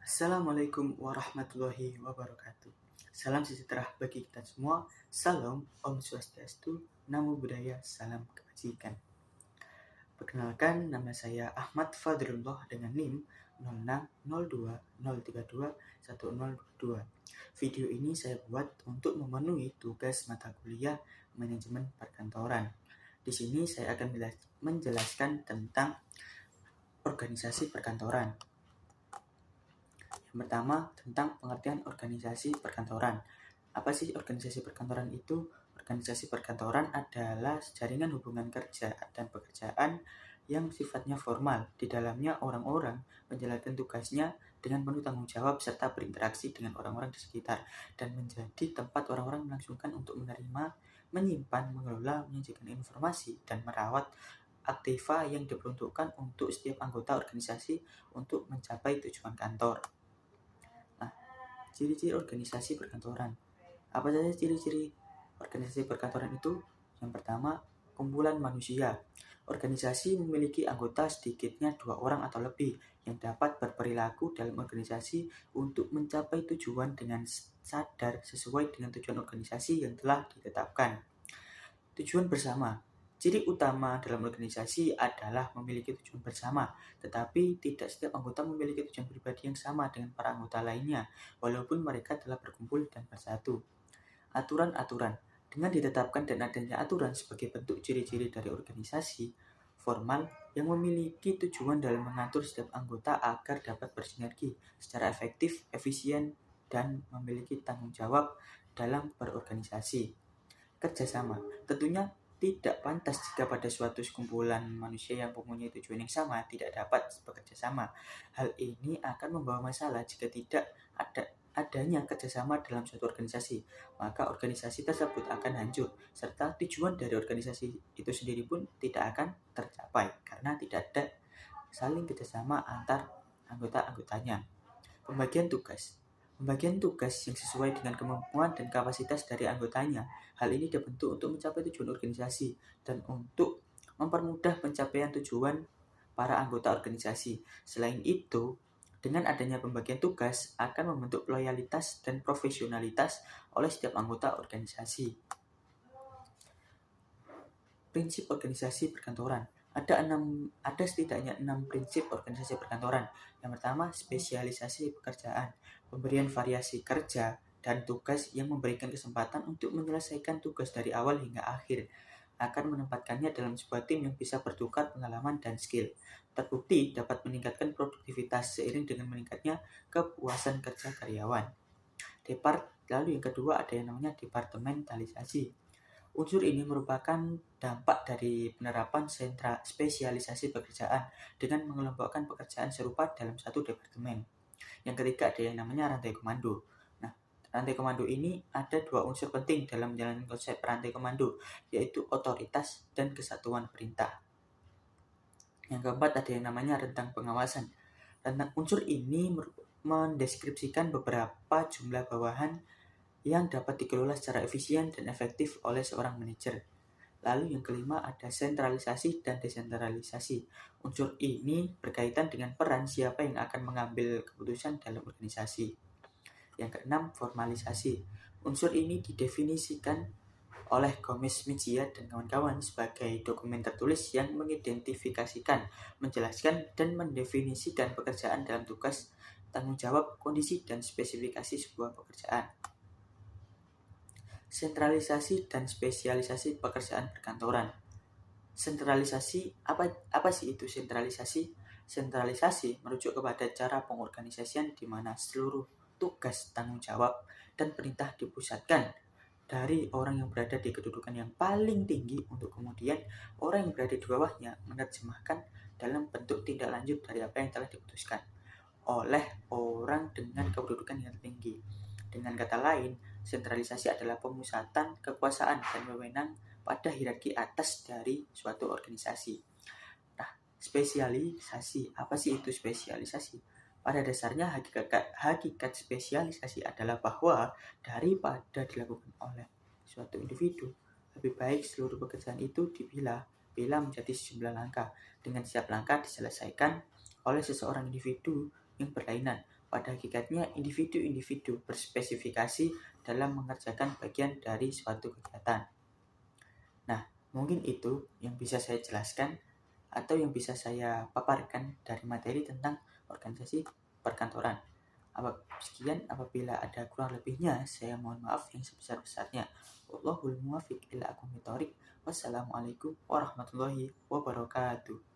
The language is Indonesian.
Assalamualaikum warahmatullahi wabarakatuh. Salam sejahtera bagi kita semua. Salam Om Swastiastu, Namo Buddhaya, salam kebajikan. Perkenalkan, nama saya Ahmad Fadrullah dengan NIM 0602032102. Video ini saya buat untuk memenuhi tugas mata kuliah manajemen perkantoran. Di sini saya akan menjelaskan tentang organisasi perkantoran. Yang pertama, tentang pengertian organisasi perkantoran. Apa sih organisasi perkantoran itu? Organisasi perkantoran adalah jaringan hubungan kerja dan pekerjaan yang sifatnya formal. Di dalamnya orang-orang menjalankan tugasnya dengan penuh tanggung jawab serta berinteraksi dengan orang-orang di sekitar dan menjadi tempat orang-orang melangsungkan untuk menerima, menyimpan, mengelola, menyajikan informasi, dan merawat aktiva yang diperuntukkan untuk setiap anggota organisasi untuk mencapai tujuan kantor. Ciri-ciri organisasi perkantoran. Apa saja ciri-ciri organisasi perkantoran itu? Yang pertama, kumpulan manusia. Organisasi memiliki anggota sedikitnya 2 orang atau lebih yang dapat berperilaku dalam organisasi untuk mencapai tujuan dengan sadar sesuai dengan tujuan organisasi yang telah ditetapkan. Tujuan bersama. Ciri utama dalam organisasi adalah memiliki tujuan bersama, tetapi tidak setiap anggota memiliki tujuan pribadi yang sama dengan para anggota lainnya, walaupun mereka telah berkumpul dan bersatu. Aturan-aturan. Dengan ditetapkan dan adanya aturan sebagai bentuk ciri-ciri dari organisasi formal yang memiliki tujuan dalam mengatur setiap anggota agar dapat bersinergi secara efektif, efisien, dan memiliki tanggung jawab dalam berorganisasi. Kerjasama. Tentunya tidak pantas jika pada suatu sekumpulan manusia yang mempunyai tujuan yang sama tidak dapat bekerja sama. Hal ini akan membawa masalah jika tidak adanya kerjasama dalam suatu organisasi. Maka organisasi tersebut akan hancur, serta tujuan dari organisasi itu sendiri pun tidak akan tercapai karena tidak ada saling kerjasama antar anggota-anggotanya. Pembagian tugas. Pembagian tugas yang sesuai dengan kemampuan dan kapasitas dari anggotanya. Hal ini dibentuk untuk mencapai tujuan organisasi dan untuk mempermudah pencapaian tujuan para anggota organisasi. Selain itu, dengan adanya pembagian tugas akan membentuk loyalitas dan profesionalitas oleh setiap anggota organisasi. Prinsip organisasi perkantoran. Ada setidaknya 6 prinsip organisasi perkantoran. Yang pertama, spesialisasi pekerjaan, pemberian variasi kerja dan tugas yang memberikan kesempatan untuk menyelesaikan tugas dari awal hingga akhir, akan menempatkannya dalam sebuah tim yang bisa bertukar pengalaman dan skill. Terbukti dapat meningkatkan produktivitas seiring dengan meningkatnya kepuasan kerja karyawan. Lalu yang kedua ada yang namanya departementalisasi. Unsur ini merupakan dampak dari penerapan sentra spesialisasi pekerjaan dengan mengelompokkan pekerjaan serupa dalam satu departemen. Yang ketiga ada yang namanya rantai komando. Nah, rantai komando ini ada 2 unsur penting dalam menjalankan konsep rantai komando, yaitu otoritas dan kesatuan perintah. Yang keempat ada yang namanya rentang pengawasan. Rentang unsur ini mendeskripsikan beberapa jumlah bawahan yang dapat dikelola secara efisien dan efektif oleh seorang manajer. Lalu yang kelima ada sentralisasi dan desentralisasi. Unsur ini berkaitan dengan peran siapa yang akan mengambil keputusan dalam organisasi. Yang keenam, formalisasi. Unsur ini didefinisikan oleh Gomez Mejia dan kawan-kawan sebagai dokumen tertulis yang mengidentifikasikan, menjelaskan, dan mendefinisikan pekerjaan dalam tugas, tanggung jawab, kondisi, dan spesifikasi sebuah pekerjaan. Sentralisasi dan spesialisasi pekerjaan perkantoran. Sentralisasi, apa sih itu sentralisasi? Sentralisasi merujuk kepada cara pengorganisasian di mana seluruh tugas, tanggung jawab, dan perintah dipusatkan dari orang yang berada di kedudukan yang paling tinggi untuk kemudian orang yang berada di bawahnya menerjemahkan dalam bentuk tindak lanjut dari apa yang telah diputuskan oleh orang dengan kedudukan yang tinggi. Dengan kata lain, sentralisasi adalah pemusatan kekuasaan dan wewenang pada hierarki atas dari suatu organisasi. Nah, spesialisasi, apa sih itu spesialisasi? Pada dasarnya hakikat spesialisasi adalah bahwa daripada dilakukan oleh suatu individu, lebih baik seluruh pekerjaan itu dipilah menjadi sejumlah langkah. Dengan setiap langkah diselesaikan oleh seseorang individu yang berlainan, Pada hakikatnya, individu-individu berspesifikasi dalam mengerjakan bagian dari suatu kegiatan. Nah, mungkin itu yang bisa saya jelaskan atau yang bisa saya paparkan dari materi tentang organisasi perkantoran. Sekian, apabila ada kurang lebihnya, saya mohon maaf yang sebesar-besarnya. Wallahul muwaffiq ila aqwamit thoriq. Wassalamualaikum warahmatullahi wabarakatuh.